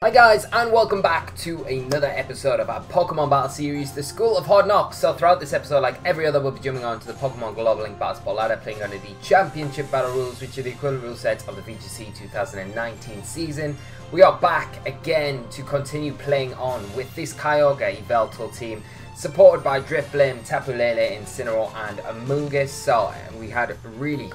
Hi guys, and welcome back to another episode of our Pokemon Battle Series, the School of Hard Knocks. So throughout this episode, like every other, we'll be jumping on to the Pokemon Global Link Battle Sport ladder, playing under the Championship Battle Rules, which are the equivalent rule sets of the VGC 2019 season. We are back again to continue playing on with this Kyogre Yveltal team, supported by Drifblim, Tapu Lele, Incineroar, and Amoonguss. So we had a really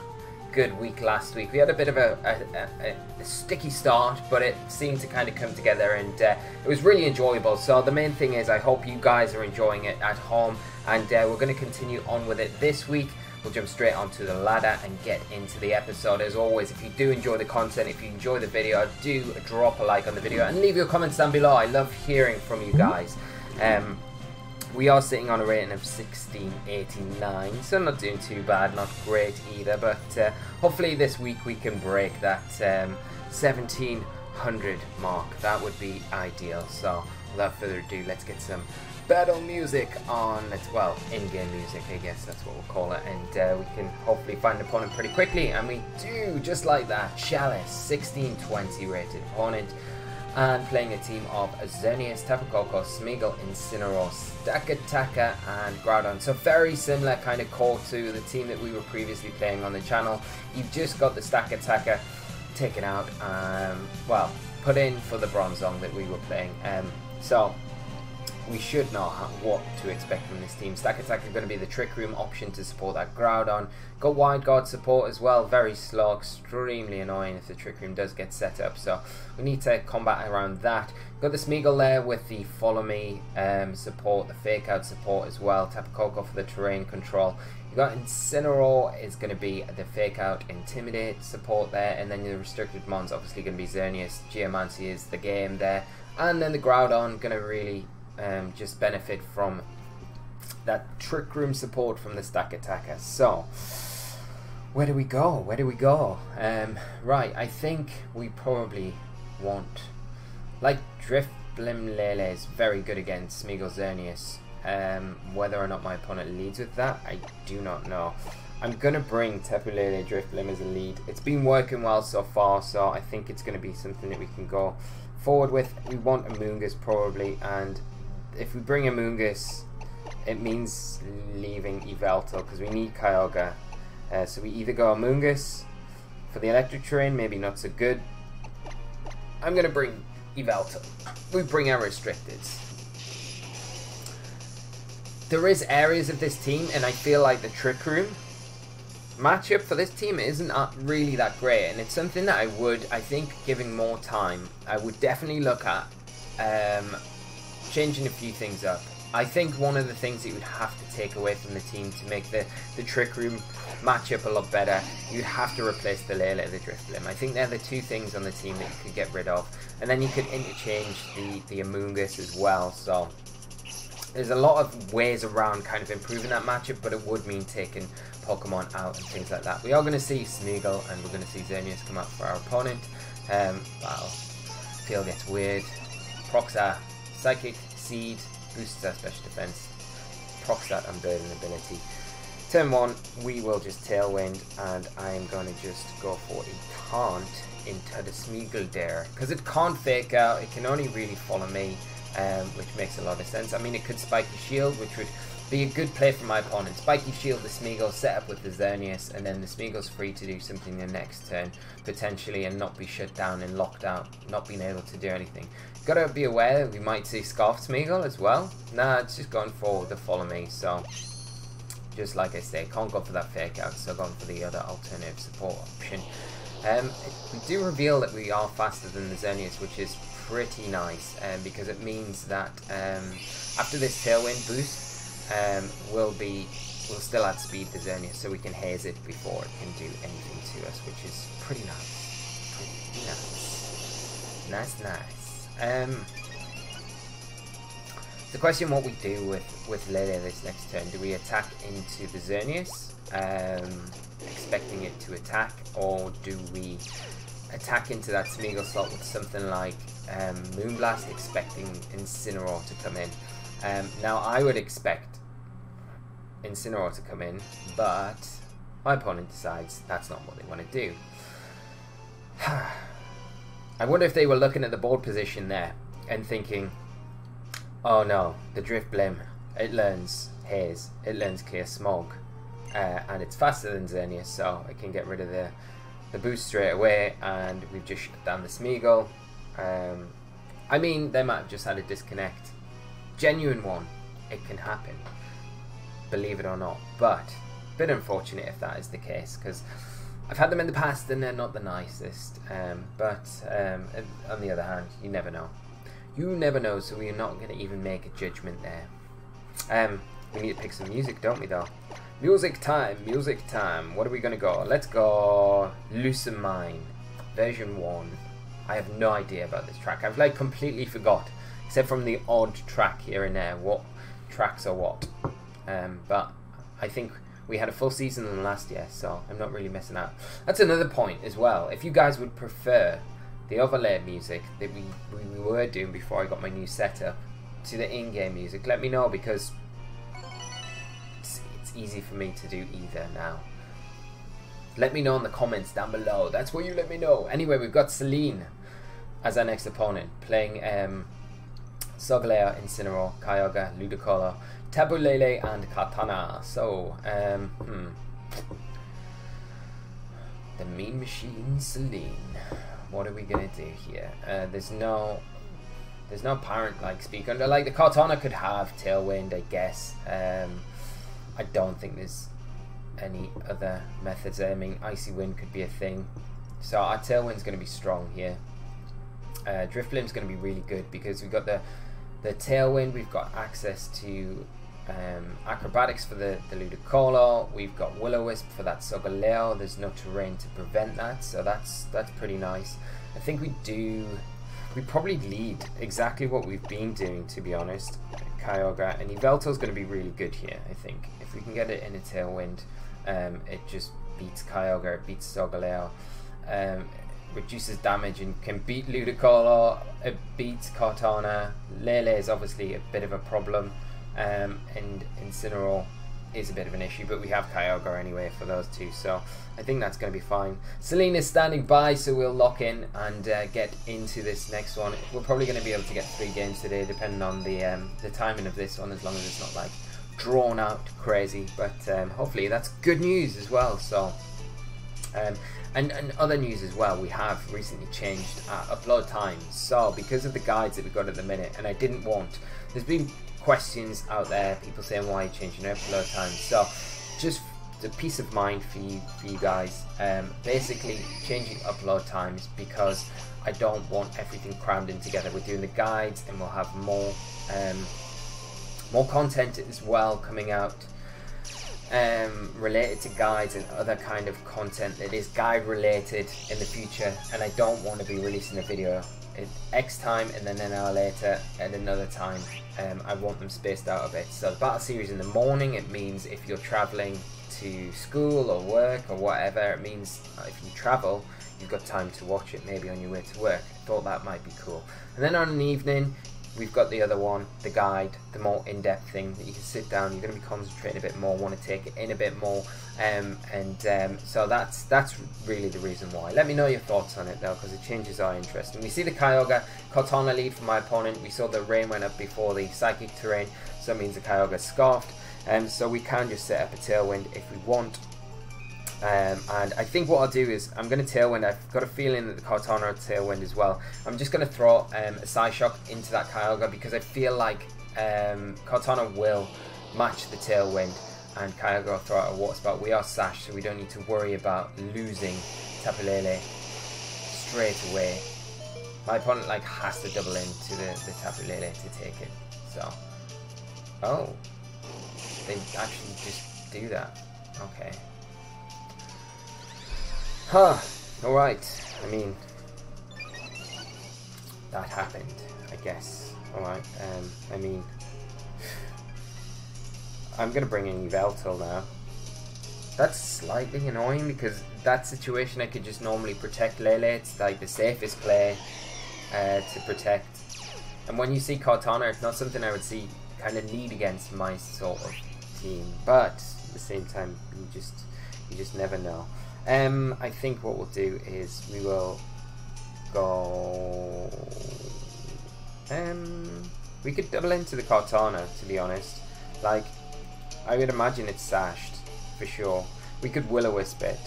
good week last week. We had a bit of a sticky start, but it seemed to kind of come together, and it was really enjoyable. So the main thing is I hope you guys are enjoying it at home, and we're going to continue on with it this week. We'll jump straight onto the ladder and get into the episode. As always, if you do enjoy the content, if you enjoy the video, do drop a like on the video and leave your comments down below. I love hearing from you guys. We are sitting on a rating of 1689, so not doing too bad, not great either, but hopefully this week we can break that 1700 mark. That would be ideal. So without further ado, let's get some battle music on. Well, in-game music, I guess that's what we'll call it, and we can hopefully find an opponent pretty quickly, and we do, just like that. Chalice, 1620 rated opponent. And playing a team of Xerneas, Tapu Koko, Smeagol, Incineroar, Stakataka, and Groudon. So very similar kind of core to the team that we were previously playing on the channel. You've just got the Stakataka taken out, well, put in for the Bronzong that we were playing. So we should know what to expect from this team. Stakataka is going to be the Trick Room option to support that Groudon. Got Wide Guard support as well, very slow, extremely annoying if the Trick Room does get set up, so we need to combat around that. Got the Smeagol there with the Follow Me support, the Fake Out support as well, Tapu Koko for the terrain control. You got Incineroar is going to be the Fake Out Intimidate support there, and then the restricted Mon's obviously going to be Xerneas, Geomancy is the game there, and then the Groudon going to really just benefit from that Trick Room support from the Stakataka. So where do we go? Where do we go? Right, I think we probably want, like, Drifblim Lele is very good against Smeagol Xerneas. Whether or not my opponent leads with that, I do not know. I'm gonna bring Tapu Lele Drifblim as a lead. It's been working well so far, so I think it's gonna be something that we can go forward with. We want Amoonguss probably, and if we bring Amoonguss, it means leaving Yveltal because we need Kyogre. So we either go Amoonguss for the electric terrain, maybe not so good. I'm going to bring Yveltal. We bring our restricteds. There is areas of this team, and I feel like the Trick Room matchup for this team isn't really that great, and it's something that I think giving more time, I would definitely look at changing a few things up. I think one of the things that you would have to take away from the team to make the Trick Room matchup a lot better, you'd have to replace the Lele, the Drifblim. I think they're the two things on the team that you could get rid of, and then you could interchange the Amoonguss as well. So there's a lot of ways around kind of improving that matchup, but it would mean taking Pokemon out and things like that. We are going to see Smeagol, and we're going to see Xerneas come out for our opponent. Wow, field gets weird. Proxa, Psychic, Seed, boosts our special defense, procs that Unburden ability. Turn 1, we will just Tailwind, and I am going to just go for a Taunt into the Smeagol there, because it can't Fake Out, it can only really Follow Me, which makes a lot of sense. I mean, it could Spiky Shield, which would be a good play for my opponent. Spiky Shield the Smeagol, set up with the Xerneas, and then the Smeagol's free to do something the next turn, potentially, and not be shut down and locked out, not being able to do anything. Gotta be aware that we might see Scarfed Smeagol as well. Nah, it's just going for the Follow Me, so just like I say, can't go for that Fake Out, so going for the other alternative support option. We do reveal that we are faster than the Xerneas, which is pretty nice, because it means that after this Tailwind boost, we'll still outspeed the Xerneas, so we can haze it before it can do anything to us, which is pretty nice. Pretty nice. Nice. The question what we do with Lele this next turn, do we attack into the Xerneas, expecting it to attack, or do we attack into that Smeagol slot with something like Moonblast, expecting Incineroar to come in? Now I would expect Incineroar to come in, but my opponent decides that's not what they want to do. I wonder if they were looking at the board position there and thinking, oh no, the Drifblim, it learns Haze, it learns Clear Smog, and it's faster than Xerneas, so it can get rid of the boost straight away, and we've just shut down the Smeagol. I mean, they might have just had a disconnect. Genuine one, it can happen, believe it or not, but a bit unfortunate if that is the case, because I've had them in the past and they're not the nicest, but on the other hand, you never know. You never know, so we're not going to even make a judgment there. We need to pick some music, don't we, though? Music time, music time. What are we going to go? Let's go Loosen Mine, version 1. I have no idea about this track. I've like completely forgot, except from the odd track here and there, what tracks are what. But I think we had a full season than last year, so I'm not really missing out. That's another point as well. If you guys would prefer the overlay music that we were doing before I got my new setup to the in-game music, let me know, because it's easy for me to do either now. Let me know in the comments down below. That's where you let me know. Anyway, we've got Celine as our next opponent, playing Solgaleo, Incineroar, Kyogre, Ludicolo, Tapu Lele and Kartana. So, the Mean Machine Celine. What are we gonna do here? There's no apparent like speaker. Like the Kartana could have Tailwind, I guess. I don't think there's any other methods. I mean, Icy Wind could be a thing. So our Tailwind's gonna be strong here. Drifblim's gonna be really good because we've got the Tailwind. We've got access to Acrobatics for the Ludicolo. We've got Will-O-Wisp for that Solgaleo. There's no terrain to prevent that, so that's pretty nice. I think we probably lead exactly what we've been doing, to be honest. Kyogre and Yveltal's going to be really good here. I think if we can get it in a Tailwind, it just beats Kyogre, it beats Solgaleo, reduces damage and can beat Ludicolo. It beats Kartana. Lele is obviously a bit of a problem. And Incineroar is a bit of an issue, but we have Kyogre anyway for those two, so I think that's going to be fine. Celine is standing by, so we'll lock in and get into this next one. We're probably going to be able to get 3 games today, depending on the timing of this one, as long as it's not like drawn out crazy. But hopefully that's good news as well. So and other news as well, we have recently changed our upload times. So because of the guides that we got at the minute, and I didn't want, there's been questions out there, people saying why you're changing upload times. So just the peace of mind for you guys, basically changing upload times because I don't want everything crammed in together. We're doing the guides and we'll have more content as well coming out related to guides and other kind of content that is guide related in the future, and I don't want to be releasing a video at X time and then an hour later at another time. I want them spaced out a bit. So the battle series in the morning, it means if you're traveling to school or work or whatever, it means if you travel you've got time to watch it maybe on your way to work. I thought that might be cool. And then on an evening we've got the other one, the guide, the more in-depth thing that you can sit down, you're going to be concentrating a bit more, want to take it in a bit more, so that's really the reason why. Let me know your thoughts on it though, because it changes our interest. And we see the Kyogre Kartana lead for my opponent. We saw the rain went up before the psychic terrain, so it means the Kyogre scarfed, so we can just set up a Tailwind if we want. And I think what I'll do is I'm going to Tailwind. I've got a feeling that the Kartana will Tailwind as well. I'm just going to throw a SOHK into that Kyogre because I feel like Kartana will match the Tailwind and Kyogre will throw out a Water Spout. We are Sash, so we don't need to worry about losing Tapu Lele straight away. My opponent like has to double into the Tapu Lele to take it. So, oh, they actually just do that. Okay. Huh, alright, I mean, that happened, I guess. Alright, I mean, I'm going to bring in Yveltal now. That's slightly annoying because that situation I could just normally protect Lele. It's like the safest play to protect. And when you see Kartana, it's not something I would see kind of need against my sort of team. But at the same time, you just never know. I think what we'll do is we will go... we could double into the Kartana, to be honest. Like, I would imagine it's sashed, for sure. We could Will-O-Wisp it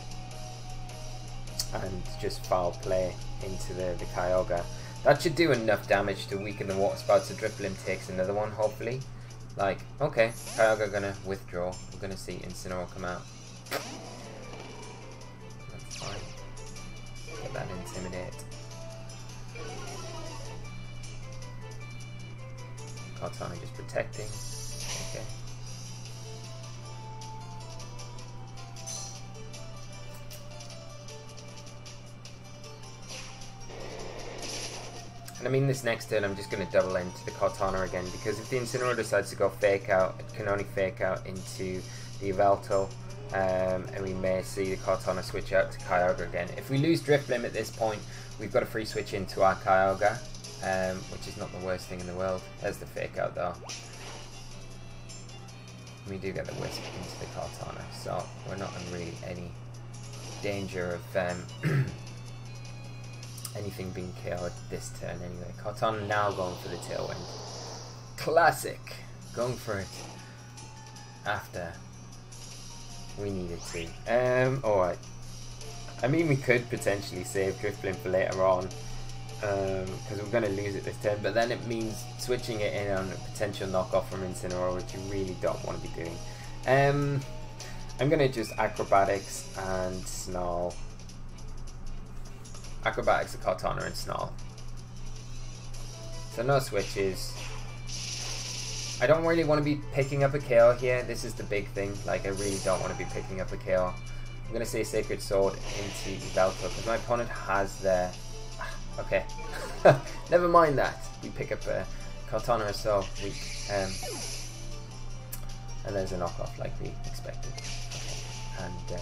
and just foul play into the Kyogre. That should do enough damage to weaken the Water Spout, so Drifblim takes another one, hopefully. Like, okay, Kyogre gonna withdraw. We're gonna see Incineroar come out. That's fine. Get that Intimidate. Kartana just protecting. Okay. And I mean, this next turn I'm just going to double into the Kartana again, because if the Incineroar decides to go Fake Out, it can only Fake Out into the Yveltal, and we may see the Kartana switch out to Kyogre again. If we lose Drifblim at this point, we've got a free switch into our Kyogre, which is not the worst thing in the world. There's the Fake Out though. We do get the Wisp into the Kartana, so we're not in really any danger of anything being KO'd this turn anyway. Kartana now going for the Tailwind. Classic! Going for it after we needed to. Alright. I mean, we could potentially save Drifblim for later on, because we're going to lose it this turn, but then it means switching it in on a potential knockoff from Incineroar, which you really don't want to be doing. I'm going to just Acrobatics and Snarl. Acrobatics, a Kartana, and Snarl. So no switches. I don't really want to be picking up a KO here. This is the big thing. Like, I really don't want to be picking up a KO. I'm going to say Sacred Sword into Yveltal, because my opponent has their... Okay. Never mind that. We pick up a Kartana or so. And there's a knockoff like we expected. Okay. And...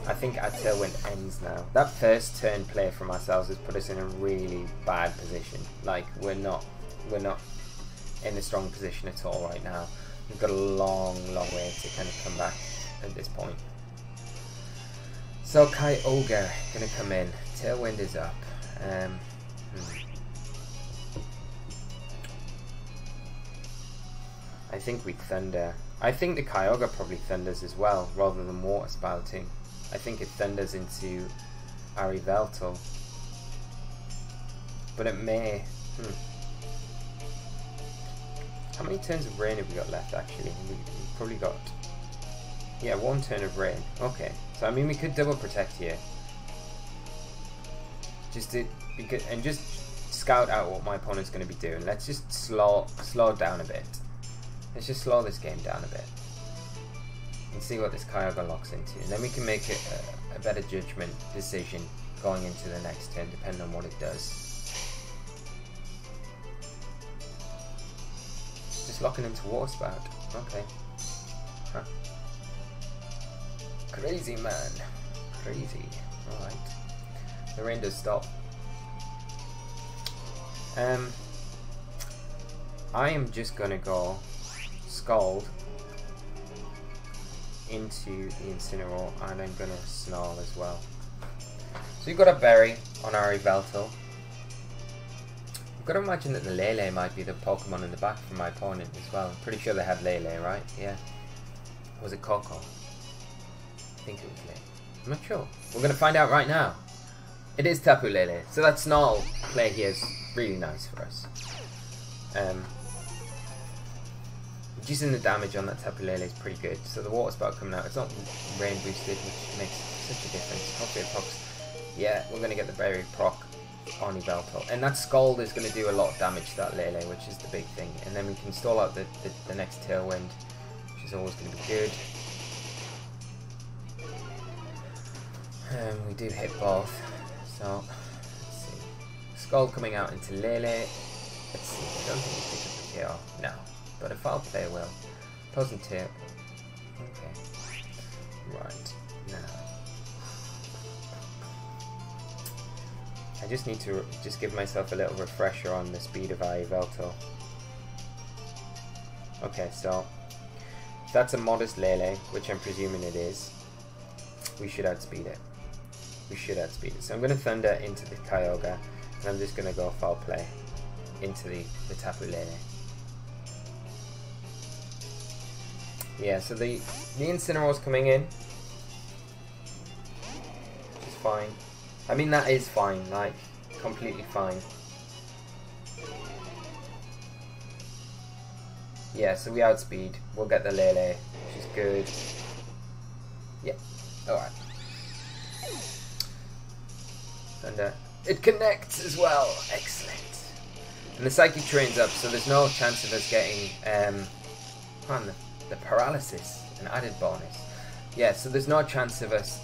I think our Tailwind ends now. That first turn play from ourselves has put us in a really bad position. Like, we're not in a strong position at all right now. We've got a long way to kind of come back at this point. So Kyogre gonna come in. Tailwind is up. I think we Thunder. I think the Kyogre probably Thunders as well, rather than Water Spouting. I think it Thunders into our Yveltal. But it may... How many turns of Rain have we got left, actually? We've probably got... Yeah, one turn of Rain. Okay. So, I mean, we could double protect here. Just to... And just scout out what my opponent's going to be doing. Let's just slow it down a bit. Let's just slow this game down a bit. And see what this Kyogre locks into, and then we can make a better judgment decision going into the next turn, depending on what it does. Just locking into Water Spout. Okay. Huh. Crazy, man. Crazy. Alright. The rain does stop. I am just gonna go Scald into the Incineroar, and I'm gonna Snarl as well. So we've got a Berry on our Yveltal. I've got to imagine that the Lele might be the Pokemon in the back for my opponent as well. I'm pretty sure they had Lele, right? Yeah. Or was it Coco? I think it was Lele. I'm not sure. We're gonna find out right now. It is Tapu Lele. So that Snarl play here is really nice for us. Reducing the damage on that Tapu Lele is pretty good. So the Water Spout coming out, it's not rain boosted, which makes such a difference. Hopefully it procs. Yeah, we're going to get the Berry proc on Yveltal. And that Scald is going to do a lot of damage to that Lele, which is the big thing. And then we can stall out the next Tailwind, which is always going to be good. We do hit both. So, let's see. Scald coming out into Lele. Let's see, I don't think we pick up the KO. No. But if I'll play well, opposing tail. Okay. Right. Now. I just need to just give myself a little refresher on the speed of our Yveltal. Okay, so if that's a modest Lele, which I'm presuming it is, we should outspeed it. we should outspeed it. So I'm going to Thunder into the Kyogre, and I'm just going to go Foul Play into the Tapu Lele. Yeah, so the Incineroar's coming in, which is fine. I mean, that is fine, like, completely fine. Yeah, so we outspeed. We'll get the Lele, which is good. Yeah, alright. And it connects as well. Excellent. And the Psychic trains up, so there's no chance of us getting the paralysis, an added bonus. Yeah, so there's no chance of us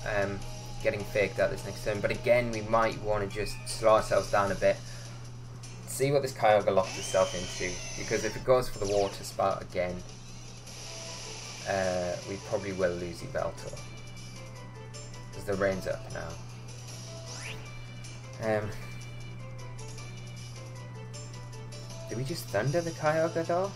getting faked out this next turn. But again, we might want to just slow ourselves down a bit. See what this Kyogre locks itself into, because if it goes for the Water Spout again, we probably will lose Yveltal, because the rain's up now. Do we just Thunder the Kyogre though?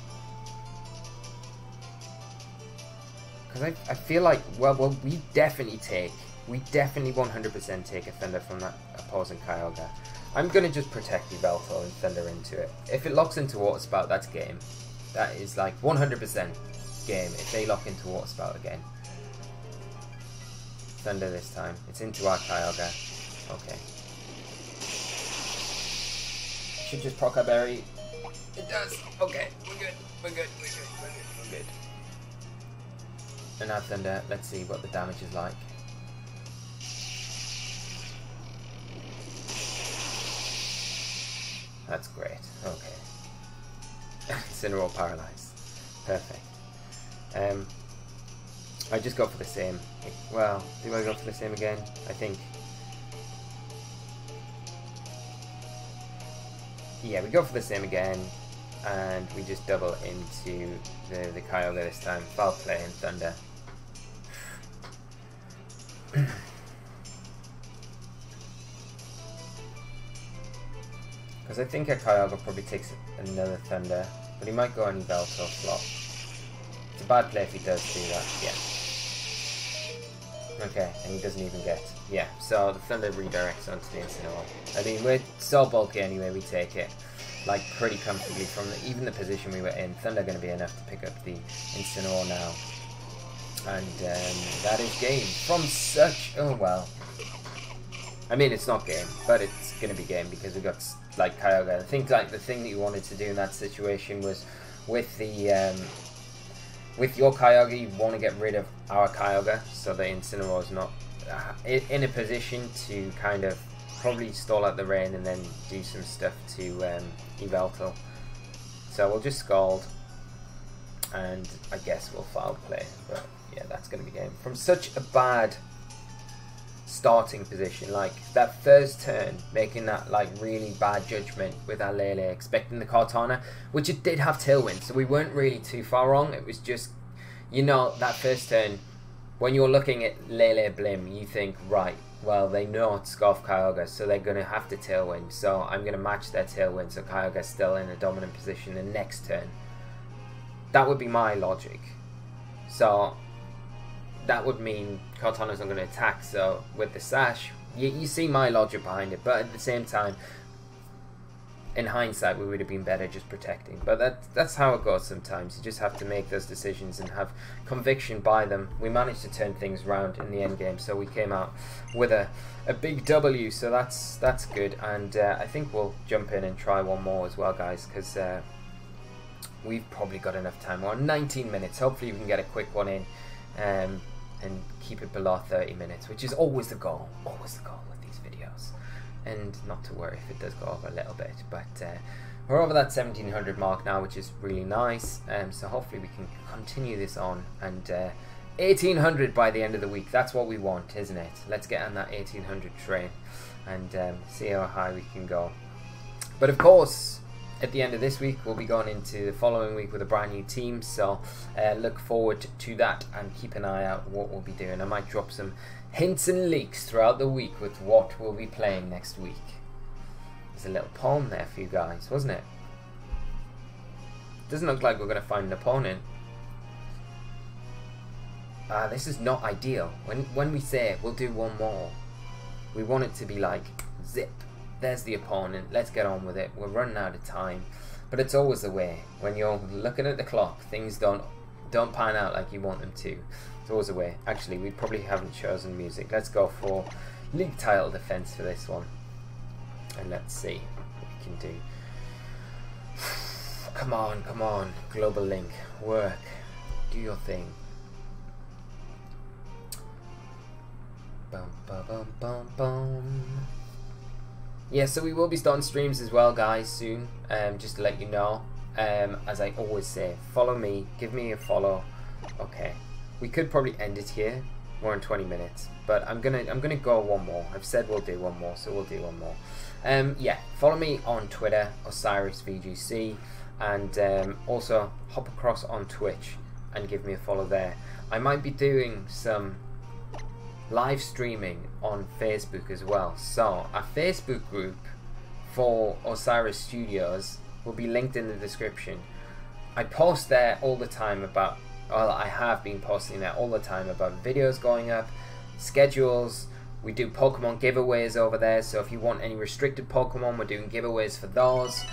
Because I feel like, well, we definitely 100% take a Thunder from that opposing Kyogre. I'm going to just protect Yveltal and Thunder into it. If it locks into Water Spout, that's game. That is like 100% game if they lock into Water Spout again. Thunder this time. It's into our Kyogre. Okay. Should just proc our berry. It does. Okay, we're good. We're good. We're good. We're good. We're good. And now Thunder. Let's see what the damage is like. That's great. Okay. Incineroar paralyzed. Perfect. I just go for the same. Well, do I go for the same again? I think. Yeah, we go for the same again, and we just double into the Kyogre this time. Foul Play and Thunder. Because I think a Kyogre probably takes another Thunder, but he might go on Yveltal flop. It's a bad play if he does do that, yeah. Okay, and he doesn't even get, yeah, so the Thunder redirects onto the Incineroar. I mean, we're so bulky anyway, we take it, like, pretty comfortably from even the position we were in. Thunder going to be enough to pick up the Incineroar now. And that is game. From such, oh well. I mean, it's not game, but it's going to be game because we got, like, Kyogre. I think, like, the thing that you wanted to do in that situation was with the, with your Kyogre, you want to get rid of our Kyogre, so the Incineroar is not in a position to kind of probably stall out the rain and then do some stuff to Yveltal. So we'll just Scald, and I guess we'll Foul Play, but yeah, that's going to be game. From such a bad starting position, like that first turn, making that like really bad judgment with our Lele, expecting the Kartana, which it did have Tailwind, so we weren't really too far wrong. It was just, you know, that first turn, when you're looking at Lele Blim, you think, right, well, they know it's Scarf Kyogre, so they're going to have to Tailwind, so I'm going to match their Tailwind, so Kyogre's still in a dominant position the next turn. That would be my logic. So that would mean Kartana's not going to attack, so with the Sash, you see my logic behind it, but at the same time, in hindsight, we would have been better just protecting. But that's how it goes sometimes. You just have to make those decisions and have conviction by them. We managed to turn things around in the end game, so we came out with a big W, so that's good. And I think we'll jump in and try one more as well, guys, because we've probably got enough time. We're on 19 minutes. Hopefully we can get a quick one in and keep it below 30 minutes, which is always the goal. Always the goal with these videos. And not to worry if it does go over a little bit, but we're over that 1700 mark now, which is really nice. So hopefully we can continue this on, and 1800 by the end of the week. That's what we want, isn't it? Let's get on that 1800 train and see how high we can go. But of course, at the end of this week, we'll be going into the following week with a brand new team, so look forward to that and keep an eye out what we'll be doing. I might drop some hints and leaks throughout the week with what we'll be playing next week. There's a little poem there for you guys, wasn't it? Doesn't look like we're going to find an opponent. This is not ideal. When we say it, we'll do one more. We want it to be like, zip, there's the opponent, let's get on with it, we're running out of time. But it's always the way. When you're looking at the clock, things don't pan out like you want them to. It's always the way. Actually, we probably haven't chosen music. Let's go for league title defense for this one. And let's see what we can do. Come on, come on. Global Link. Work. Do your thing. Bum, bum, bum, bum, bum. Yeah, so we will be starting streams as well, guys, soon. Just to let you know. As I always say, follow me. Give me a follow. Okay. We could probably end it here. We're in 20 minutes. But I'm gonna go one more. I've said we'll do one more, so we'll do one more. Yeah, follow me on Twitter, Osiris VGC, and also hop across on Twitch and give me a follow there. I might be doing some live streaming on Facebook as well. So our Facebook group for Osiris Studios will be linked in the description. I post there all the time about, well, I have been posting there all the time about videos going up, schedules. We do Pokemon giveaways over there, so if you want any restricted Pokemon, we're doing giveaways for those.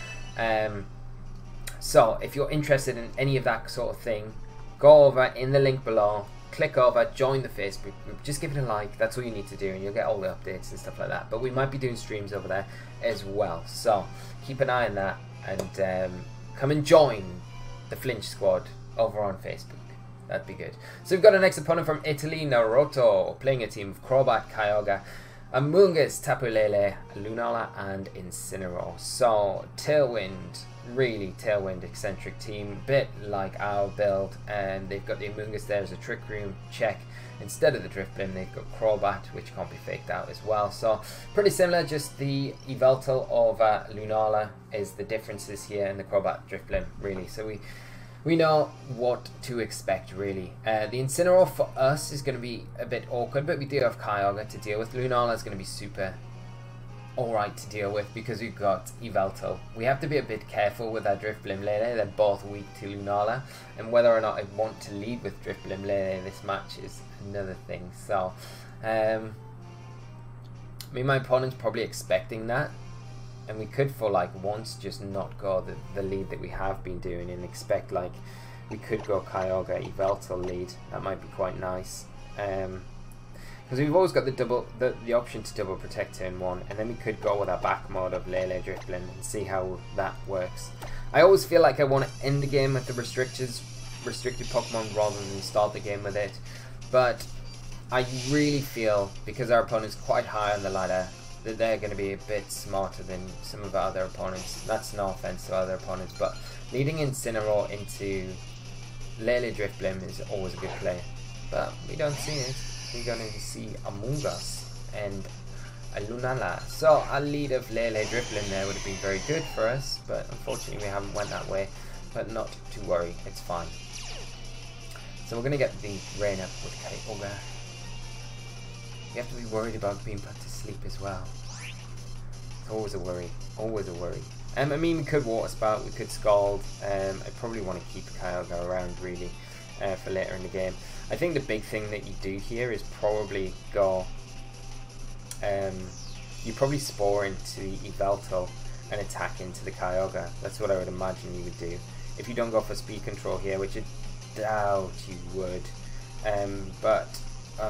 So if you're interested in any of that sort of thing, go over in the link below, click over, join the Facebook group, just give it a like. That's all you need to do, and you'll get all the updates and stuff like that. But we might be doing streams over there as well, so keep an eye on that, and come and join the Flinch Squad over on Facebook. That'd be good. So we've got our next opponent from Italy, Naruto, playing a team of Crobat, Kyogre, Amoonguss, Tapu Lele, Lunala, and Incineroar. So Tailwind, really Tailwind eccentric team, bit like our build, and they've got the Amoonguss there as a Trick Room check. Instead of the Drifblim, they've got Crobat, which can't be faked out as well. So pretty similar, just the Yveltal over Lunala is the differences here, and the Crobat Drifblim, really. So we know what to expect, really. The Incineroar for us is going to be a bit awkward, but we do have Kyogre to deal with. Lunala is going to be super alright to deal with because we've got Yveltal. We have to be a bit careful with our Drifblim Lele. They're both weak to Lunala, and whether or not I want to lead with Drifblim Lele in this match is another thing. So, I mean, my opponent's probably expecting that, and we could for like once just not go the lead that we have been doing and expect like we could go Kyogre Yveltal lead. That might be quite nice. Because we've always got the option to double protect turn 1, and then we could go with our back mode of Lele Drifblim and see how that works. I always feel like I want to end the game with the restricted Pokemon rather than start the game with it, but I really feel, because our opponent's quite high on the ladder, that they're going to be a bit smarter than some of our other opponents. That's no offense to other opponents, but leading Incineroar into Lele Drifblim is always a good play, but we don't see it. We're going to see Amoonguss and a Lunala. So our lead of Lele Drifblim there would have been very good for us, but unfortunately we haven't went that way. But not to worry, it's fine. So we're going to get the rain up with Kyogre. You have to be worried about being put to sleep as well. It's always a worry, always a worry. I mean, we could Water Spout, we could Scald. I probably want to keep Kyogre around really for later in the game. I think the big thing that you do here is probably go, you probably Spore into the Yveltal and attack into the Kyogre. That's what I would imagine you would do. If you don't go for speed control here, which I doubt you would. But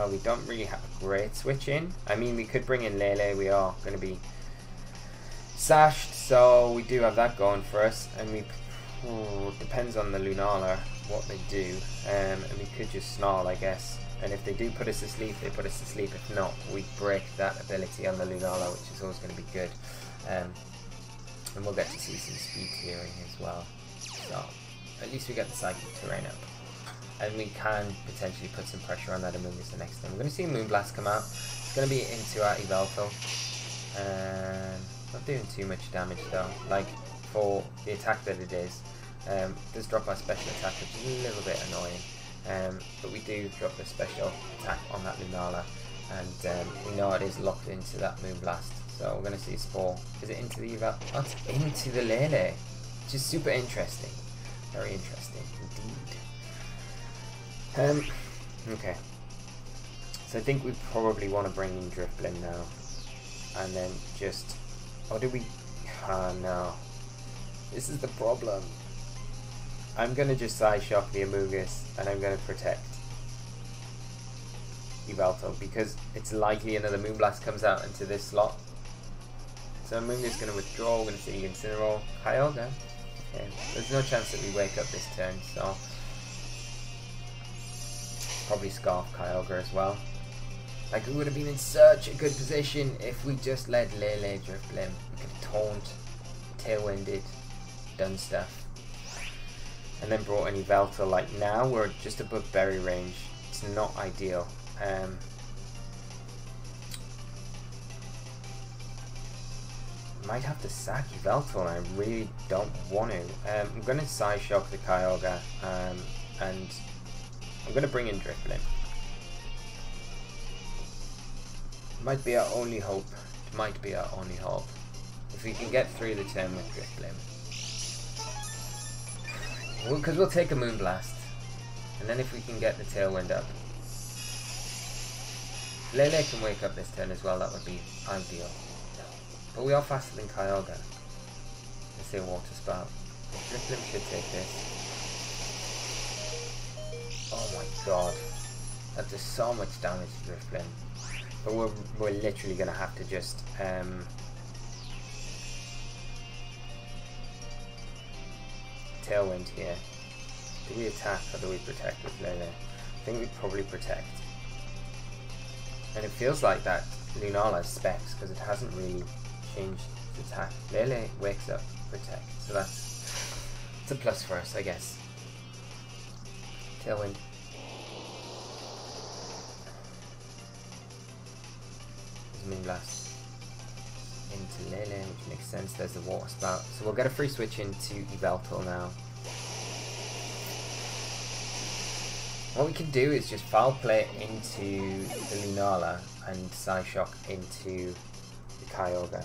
we don't really have a great switch in. I mean, we could bring in Lele, we are going to be sashed, so we do have that going for us. And we, depends on the Lunala, what they do, and we could just Snarl, I guess, and if they do put us to sleep, they put us to sleep. If not, we break that ability on the Lunala, which is always going to be good, and we'll get to see some speed clearing as well. So at least we get the Psychic Terrain up, and we can potentially put some pressure on that Amoonguss the next time. We're going to see Moonblast come out. It's going to be into our Yveltal, and not doing too much damage though, like for the attack that it is. Does drop our special attack, which is a little bit annoying, but we do drop the special attack on that Lunala, and we know it is locked into that Moonblast, so we're going to see a Spore. Is it into the Yveltal? Oh, it's into the Lele, which is super interesting, very interesting indeed. Okay, so I think we probably want to bring in Drifblim now. and then just... Or do we... Oh no. This is the problem. I'm going to just Psyshock the Amoonguss, and I'm going to protect Yveltal, because it's likely another Moonblast comes out into this slot. So Amoonguss is going to withdraw. We're going to see Incineroar. Kyogre. Okay. There's no chance that we wake up this turn, so... Probably Scarf Kyogre as well. Like, we would have been in such a good position if we just let Lele Drifblim. We could have Taunt, Tailwinded, done stuff. And then brought in Yveltal. Like, now we're just above berry range. It's not ideal. Might have to sack Yveltal, and I really don't want to. I'm going to Psyshock the Kyogre, and I'm going to bring in Drifblim. Might be our only hope. It might be our only hope. If we can get through the turn with Drifblim. Because we'll take a Moonblast. And then if we can get the Tailwind up. Lele can wake up this turn as well, that would be ideal. But we are faster than Kyogre. Let's say Water Spout. Drifblim should take this. Oh my god. That does so much damage to Drifblim. But we're literally going to have to just... Tailwind here. Do we attack or do we protect with Lele? I think we probably protect. And it feels like that Lunala specs because it hasn't really changed its attack. Lele wakes up, protect. So it's a plus for us, I guess. Tailwind. Moonblast into Lele, which makes sense. There's the Water Spout. So we'll get a free switch into Yveltal now. What we can do is just Foul Play into the Lunala and Psyshock into the Kyogre.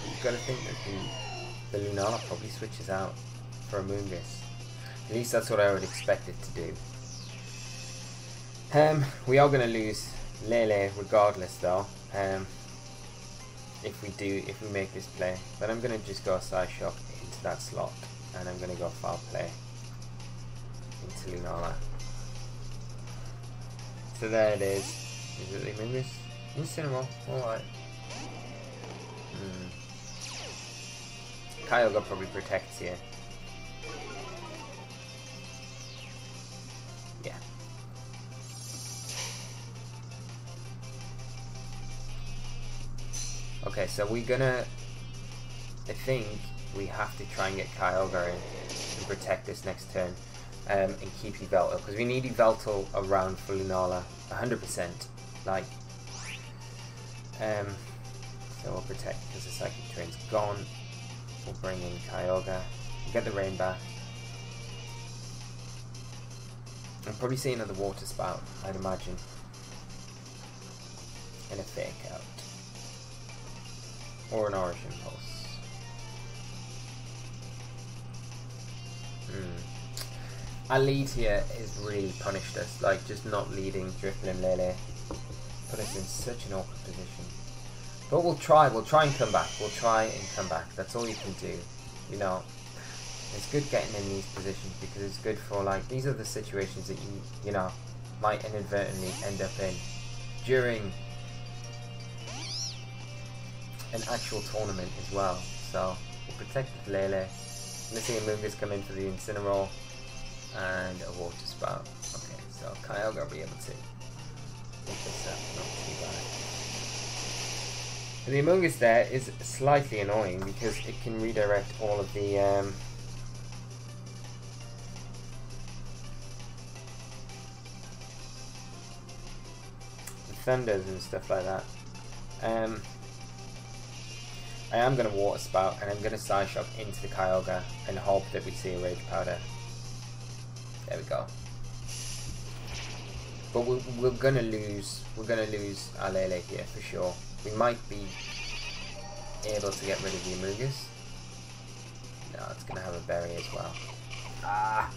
You've got to think that the Lunala probably switches out for a Amoonguss. At least that's what I would expect it to do. We are going to lose Lele regardless though, if we make this play. But I'm going to just go Psyshock into that slot, and I'm going to go Foul Play into Lunala. So there it is. Is it the Amoonguss? Incineroar, alright. Kyogre probably protects here. Yeah. Okay, so we're gonna... I think we have to try and get Kyogre in and protect this next turn, and keep Yveltal, because we need Yveltal around for Lunala 100%. Like, so we'll protect because the Psychic Terrain's gone. We'll bring in Kyogre, we'll get the rain back. I'll probably see another Water Spout, I'd imagine, and a Fake Out. Or an Origin Pulse. Our lead here has really punished us, like just not leading Drifblim Lele. Put us in such an awkward position. But we'll try and come back. We'll try and come back. That's all you can do. You know, it's good getting in these positions because it's good for, like, these are the situations that you know, might inadvertently end up in during an actual tournament as well. So we'll protect the Lele. Let's see Amoonguss come in for the Incineroar and a Water Spout. Okay, so Kyogre will be able to pick this up, not too bad. And the Amoonguss there is slightly annoying because it can redirect all of the thunders and stuff like that. I am going to Water Spout and I'm going to Psyshock into the Kyogre and hope that we see a Rage Powder. There we go. But we're going to lose our Lele here for sure. We might be able to get rid of the Amoonguss. No, it's going to have a berry as well. Ah!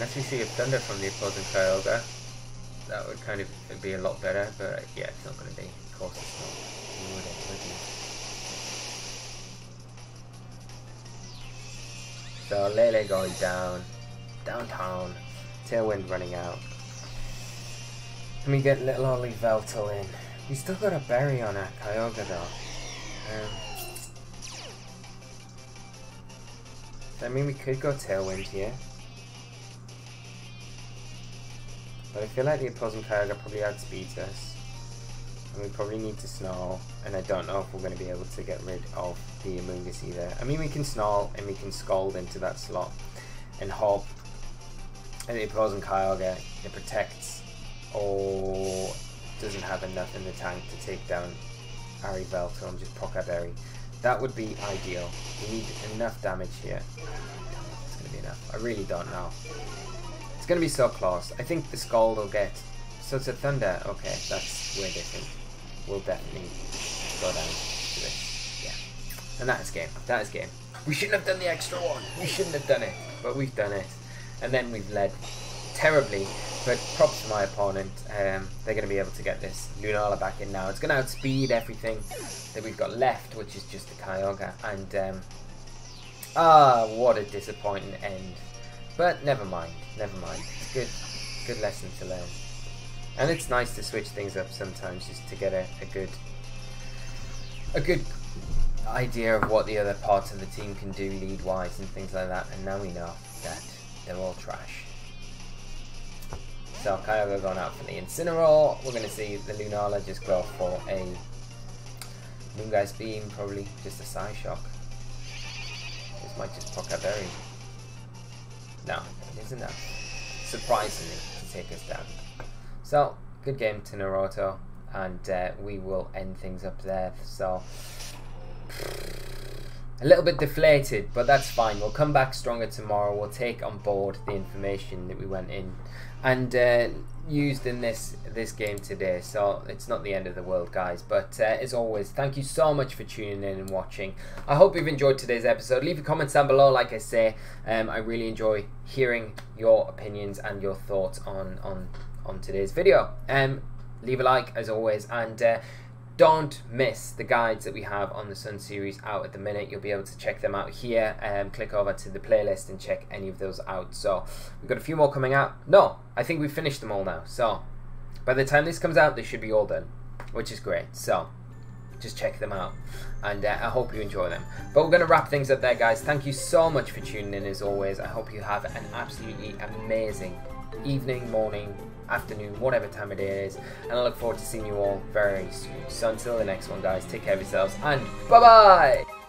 Unless we see a Thunder from the opposing Kyogre, that would kind of be a lot better, but yeah, it's not going to be. Of course it's not. You wouldn't, would you? So Lele going downtown, Tailwind running out. And we get little old Yveltal in. We still got a berry on our Kyogre though. So I mean we could go Tailwind here. But I feel like the opposing Kyogre probably outspeeds us. And we probably need to Snarl, and I don't know if we're going to be able to get rid of the Amoonguss either. I mean we can Snarl and we can Scald into that slot and hope that the opposing Kyogre it protects or doesn't have enough in the tank to take down our Yveltal and just Poké Berry. That would be ideal. We need enough damage here. It's going to be enough. I really don't know. It's going to be so close. I think the Scald will get... So it's a Thunder. Okay, that's way different. We'll definitely go down to this. Yeah. And that is game. That is game. We shouldn't have done the extra one. We shouldn't have done it. But we've done it. And then we've led terribly. But props to my opponent. They're going to be able to get this Lunala back in now. It's going to outspeed everything that we've got left, which is just the Kyogre. And, what a disappointing end. But never mind. Never mind. It's good. Good lesson to learn. And it's nice to switch things up sometimes just to get a good idea of what the other parts of the team can do lead-wise and things like that. And now we know that they're all trash. So Kyogre going out for the Incineroar. We're going to see the Lunala just go for a Moongeist Beam, probably just a Psyshock. This might just Poké Berry. No, it isn't enough. Surprisingly, to take us down. So, good game to Naruto, and we will end things up there. So, a little bit deflated, but that's fine. We'll come back stronger tomorrow. We'll take on board the information that we went in and used in this game today. So, it's not the end of the world, guys. But as always, thank you so much for tuning in and watching. I hope you've enjoyed today's episode. Leave your comments down below. Like I say, I really enjoy hearing your opinions and your thoughts on today's video. Leave a like as always, and don't miss the guides that we have on the Sun series out at the minute. You'll be able to check them out here. Click over to the playlist and check any of those out. So we've got a few more coming out. No, I think we've finished them all now. So by the time this comes out, they should be all done, which is great. So just check them out, and I hope you enjoy them. But we're going to wrap things up there, guys. Thank you so much for tuning in as always. I hope you have an absolutely amazing evening, morning, afternoon, whatever time it is, and I look forward to seeing you all very soon. So until the next one, guys, take care of yourselves and bye bye.